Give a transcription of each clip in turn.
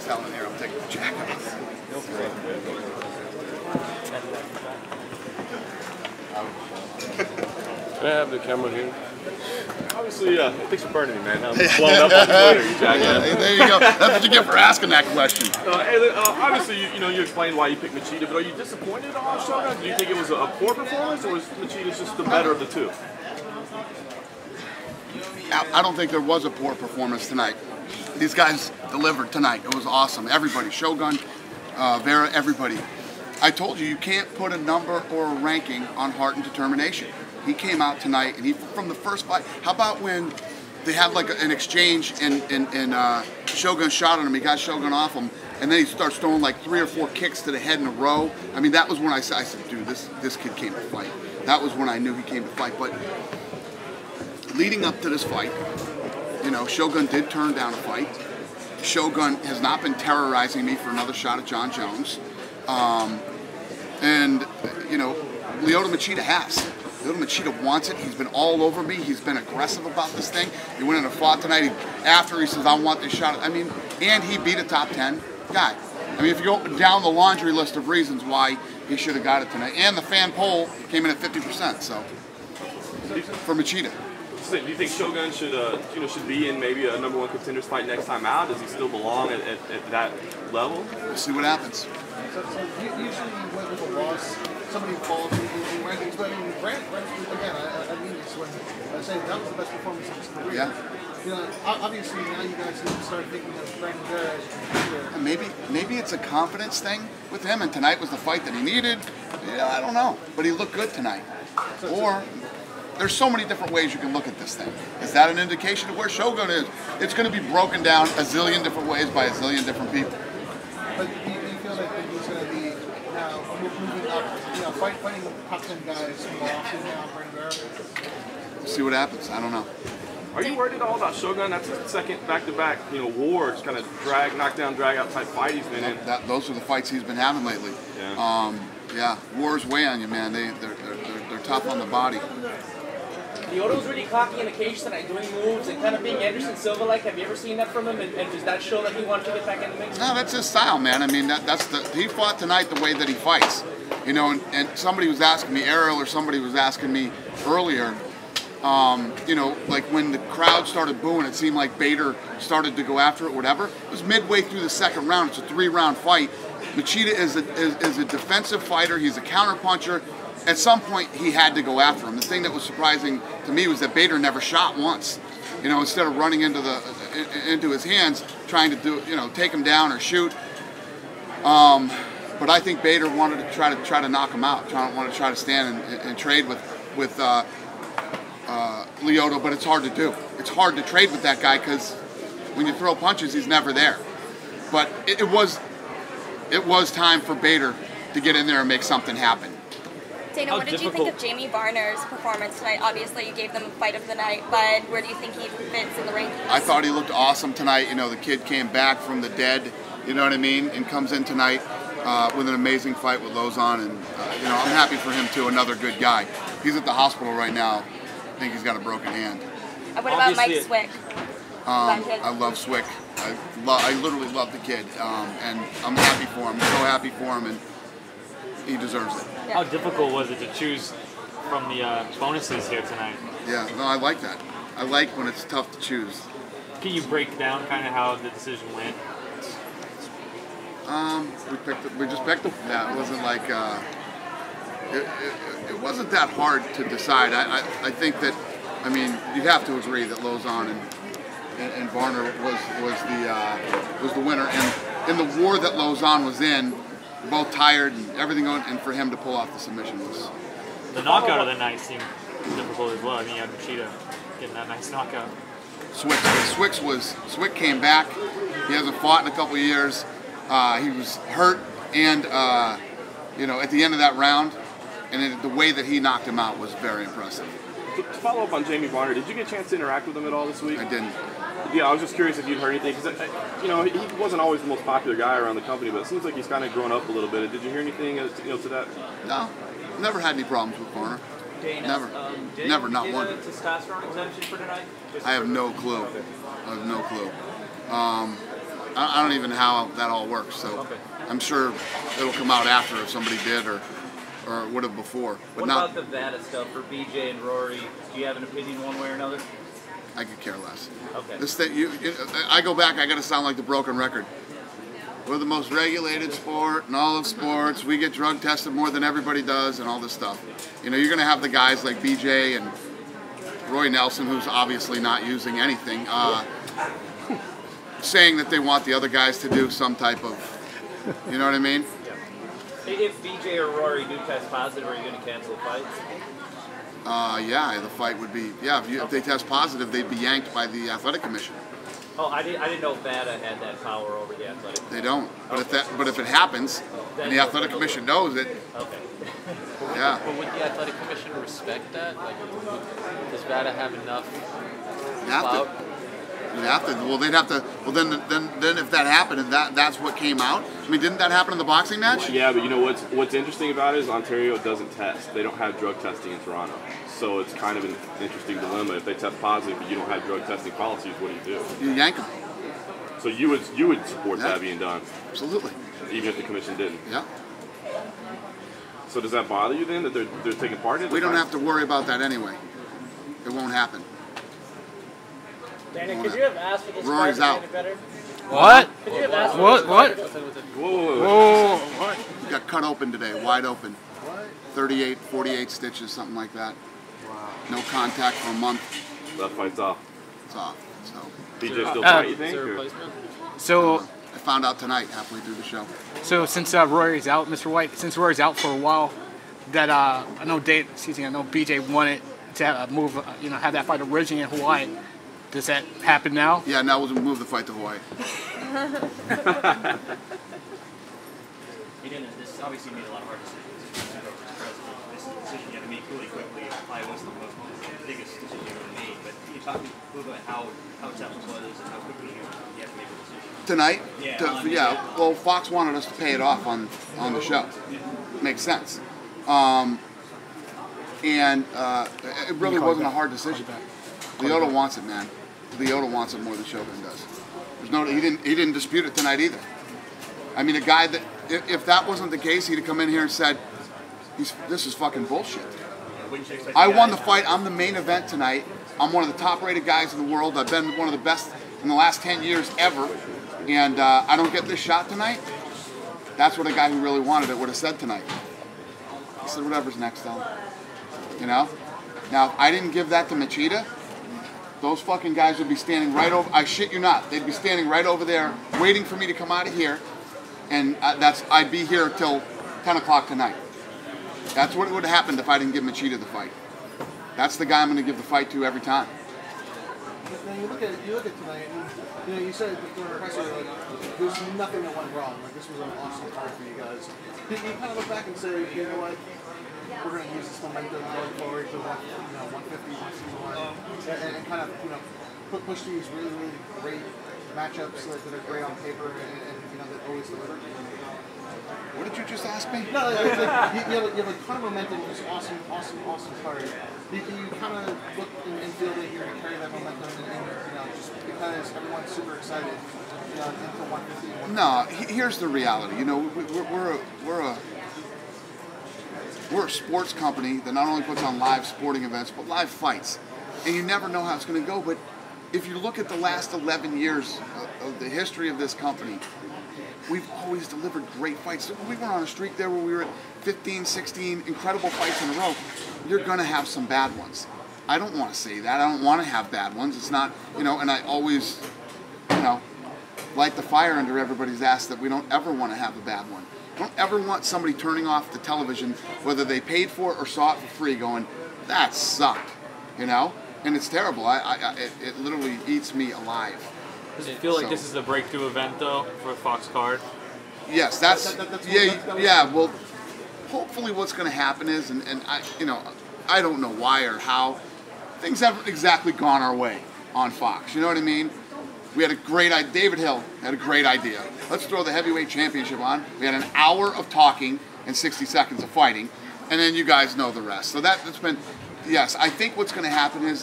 telling here, I'm taking the jacket off. Can I have the camera here? Obviously, thanks for burning me, man. I'm blown up on Twitter, you jackass. There you go. That's what you get for asking that question. Obviously, you explained why you picked Machida, but are you disappointed on Shogun? Do you think it was a poor performance, or was Machida just the better of the two? I don't think there was a poor performance tonight. These guys delivered tonight. It was awesome. Everybody, Shogun, Vera, everybody. I told you can't put a number or a ranking on heart and determination. He came out tonight, and from the first fight. How about when they had like an exchange and Shogun shot on him? He got Shogun off him, and then he starts throwing like 3 or 4 kicks to the head in a row. I mean, that was when I said, dude, this kid came to fight. That was when I knew he came to fight. But leading up to this fight, you know, Shogun did turn down a fight. Shogun has not been terrorizing me for another shot at John Jones. And, you know, Lyoto Machida has. Lyoto Machida wants it. He's been all over me. He's been aggressive about this thing. He went in and fought tonight. After he says, I want this shot. I mean, and he beat a top 10 guy. I mean, if you go down the laundry list of reasons why he should have got it tonight. And the fan poll came in at 50%, so, for Machida. Do you think Shogun should be in maybe a #1 contenders fight next time out? Does he still belong at that level? We'll see what happens. So usually with a loss, somebody falls in the rankings, but I mean, Brand again, I mean this when I say that was the best performance of his career. Yeah. You know, obviously now you guys need to start thinking of Brandon Vera as a competitor. Maybe it's a confidence thing with him, and tonight was the fight that he needed. Yeah, I don't know, but he looked good tonight. Or there's so many different ways you can look at this thing. Is that an indication of where Shogun is? It's going to be broken down a zillion different ways by a zillion different people. But do you feel like he's going to be now moving up, you know, fighting the top 10 guys more often now, Brandon Vera? We'll see what happens. I don't know. Are you worried at all about Shogun? That's his second back-to-back, you know, war. It's kind of knockdown, drag-out type fight he's been in. Those are the fights he's been having lately. Yeah. Yeah, wars weigh on you, man. They're tough on the body. Lyoto's really cocky in the cage tonight, doing moves and kind of being Anderson Silva-like. Have you ever seen that from him? And does that show that he wanted to get back in the mix? No, that's his style, man. I mean, he fought tonight the way that he fights. You know, and somebody was asking me, Ariel or somebody was asking me earlier, you know, like when the crowd started booing, it seemed like Bader started to go after it, whatever. It was midway through the second round. It's a 3-round fight. Machida is a defensive fighter. He's a counterpuncher. At some point, he had to go after him. The thing that was surprising to me was that Bader never shot once. You know, instead of running into his hands, trying to take him down or shoot. But I think Bader wanted to try to knock him out. Wanted to try to stand and trade with Lyoto, but it's hard to do. It's hard to trade with that guy because when you throw punches, he's never there. But it was time for Bader to get in there and make something happen. Dana, what did you think of Jamie Varner's performance tonight? Obviously, you gave them a fight of the night, but where do you think he fits in the rankings? I thought he looked awesome tonight. You know, the kid came back from the dead, you know what I mean, and comes in tonight with an amazing fight with Lozon, and you know, I'm happy for him too. Another good guy. He's at the hospital right now. I think he's got a broken hand. And what about Mike Swick? I love Swick. I literally love the kid, and I'm happy for him. I'm so happy for him, and he deserves it. Yeah. How difficult was it to choose from the bonuses here tonight? Yeah, no, I like that. I like when it's tough to choose. Can you break down kind of how the decision went? We just picked them. Yeah, it wasn't like it wasn't that hard to decide. I think that, I mean, you'd have to agree that Lozon and Varner was the winner, and in the war that Lozon was in, both tired and everything going, and for him to pull off the submission was. The knockout of the night seemed difficult as well. I mean, you had Machida getting that nice knockout. Swick came back. He hasn't fought in a couple of years. He was hurt, and you know, at the end of that round, and the way that he knocked him out was very impressive. To follow up on Jamie Varner, did you get a chance to interact with him at all this week? I didn't. Yeah, I was just curious if you'd heard anything, because you know, he wasn't always the most popular guy around the company, but it seems like he's kind of grown up a little bit. Did you hear anything, to that? No, never had any problems with Varner. Dana, never, not one. Testosterone exemption for tonight? I have no clue. I have no clue. I don't even know how that all works. So I'm sure it'll come out after if somebody did or would have before. But what about the VADA stuff for BJ and Rory? Do you have an opinion one way or another? I could care less. Okay. This thing, I go back. I got to sound like the broken record. We're the most regulated sport in all of sports. We get drug tested more than everybody does, and all this stuff. You know, you're going to have the guys like BJ and Roy Nelson, who's obviously not using anything, saying that they want the other guys to do some type of, you know what I mean? If BJ or Rory do test positive, are you going to cancel the fights? Yeah, the fight would be, if they test positive, they'd be yanked by the athletic commission. Oh, I didn't know VADA had that power over the athletic. They don't. But if it happens, and the athletic commission knows it, okay. yeah. But would the athletic commission respect that? Like, does VADA have enough clout? You'd have to. Well, they'd have to. Well, then if that happened and that's what came out. I mean, didn't that happen in the boxing match? Yeah, but you know what's interesting about it is Ontario doesn't test. They don't have drug testing in Toronto. So it's kind of an interesting dilemma. If they test positive but you don't have drug testing policies, what do? You yank them. So you would support that being done? Absolutely. Even if the commission didn't? Yeah. So does that bother you then, that they're taking part in it? We don't have to worry about that anyway. It won't happen. Danny, could you have asked for this Rory's fight out. to get better? What? Could you have asked for What? this fight to- Whoa. What? He got cut open today, wide open. 38, 48 stitches, something like that. Wow. No contact for a month. That fight's off. It's off. So BJ still fight, you think? Is there a or- replacement? So, I found out tonight, halfway through the show. so since Rory's out, Mr. White, since Rory's out for a while, that I know BJ wanted to move, have that fight originally in Hawaii. Does that happen now? Yeah, now we'll move the fight to Hawaii. This obviously made a lot of hard decisions. This is a decision you had to make really quickly. It probably wasn't the biggest decision you ever made. But can you talk a little bit about how tough it was and how quickly you had to make a decision? Tonight? Yeah. Well, Fox wanted us to pay it off on the show. Makes sense. And it really wasn't a hard decision. Leota wants it, man. Leota wants it more than Shogun does. He didn't dispute it tonight either. I mean, a guy that, if that wasn't the case, he'd have come in here and said, this is fucking bullshit. I won the fight. I'm the main event tonight. I'm one of the top-rated guys in the world. I've been one of the best in the last 10 years ever. And I don't get this shot tonight. That's what a guy who really wanted it would have said tonight. He said, whatever's next, though. You know? Now, if I didn't give that to Machida, those fucking guys would be standing right over, I shit you not, they'd be standing right over there waiting for me to come out of here, and I'd be here till 10 o'clock tonight. That's what would have happened if I didn't give Machida the fight. That's the guy I'm going to give the fight to every time. Now you look at tonight, and you said during the press conference, like, there's nothing that went wrong. Like, this was an awesome card for you guys. You kind of look back and say, you know what, we're going to use this momentum going forward to 150, 161, and kind of push these really, really great matchups that are great on paper and that always deliver. What did you just ask me? No, you have a ton of momentum, just awesome card. You kind of look and feel that you're going to carry that momentum, and just because everyone's super excited into 150. No, here's the reality. We're a sports company that not only puts on live sporting events, but live fights. And you never know how it's going to go. But if you look at the last 11 years of the history of this company, we've always delivered great fights. We went on a streak there where we were at 15, 16 incredible fights in a row. You're going to have some bad ones. I don't want to say that. I don't want to have bad ones. It's not, and I always, light the fire under everybody's ass that we don't ever want to have a bad one. I don't ever want somebody turning off the television, whether they paid for it or saw it for free, going, that sucked, And it's terrible. It literally eats me alive. Does it feel like this is a breakthrough event, though, for Fox Card? Yes, that's well, hopefully what's going to happen is, and I don't know why or how, things haven't exactly gone our way on Fox. You know what I mean? We had a great idea. David Hill had a great idea. Let's throw the heavyweight championship on. We had an hour of talking and 60 seconds of fighting, and then you guys know the rest. So that's been, yes, I think what's going to happen is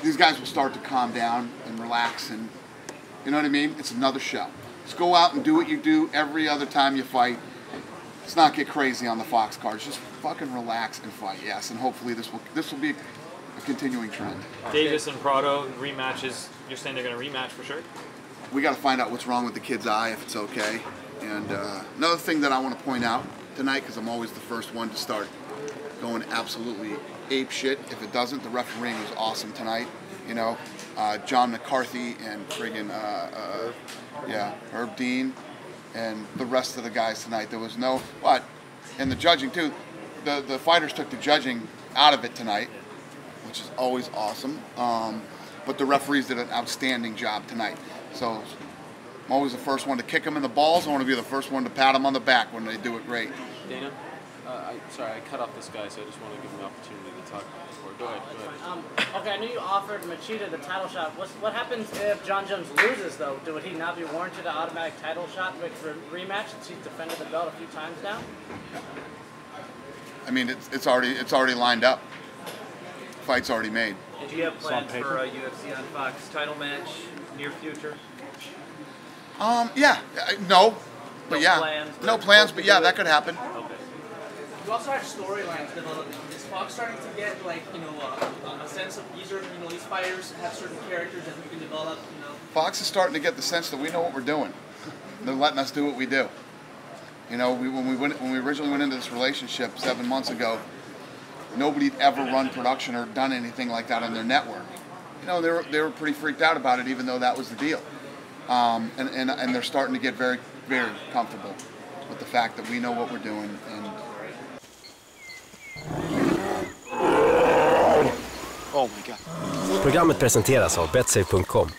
these guys will start to calm down and relax, and You know what I mean? It's another show. Just go out and do what you do every other time you fight. Let's not get crazy on the Fox cards. Just fucking relax and fight, yes. And hopefully this will be a continuing trend. Davis and Prado rematches. You're saying they're going to rematch for sure? We got to find out what's wrong with the kid's eye, if it's okay. And another thing that I want to point out tonight, because I'm always the first one to start going absolutely ape shit. If it doesn't, the refereeing was awesome tonight. You know, John McCarthy and friggin' Herb Dean and the rest of the guys tonight. There was no, and the judging too. The fighters took the judging out of it tonight, which is always awesome. But the referees did an outstanding job tonight. So I'm always the first one to kick them in the balls. I want to be the first one to pat them on the back when they do it great. Dana, sorry, I cut off this guy, so I just want to give him the opportunity to talk before. Go ahead. Okay, I knew you offered Machida the title shot. What happens if John Jones loses, though? Would he not be warranted an automatic title shot for rematch since he's defended the belt a few times now? I mean, it's already lined up. Fight's already made. And do you have plans for a UFC on Fox title match near future? Yeah, no, but No yeah, plans, no plans, but yeah, that could happen. Okay. You also have storylines developing. Is Fox starting to get a sense of these fighters have certain characters that we can develop? Fox is starting to get the sense that we know what we're doing. They're letting us do what we do. You know, when we originally went into this relationship 7 months ago, nobody'd ever run production or done anything like that on their network. You know, they were pretty freaked out about it, even though that was the deal. And they're starting to get very, very comfortable with the fact that we know what we're doing. And Programmet presenteras av betsafe.com.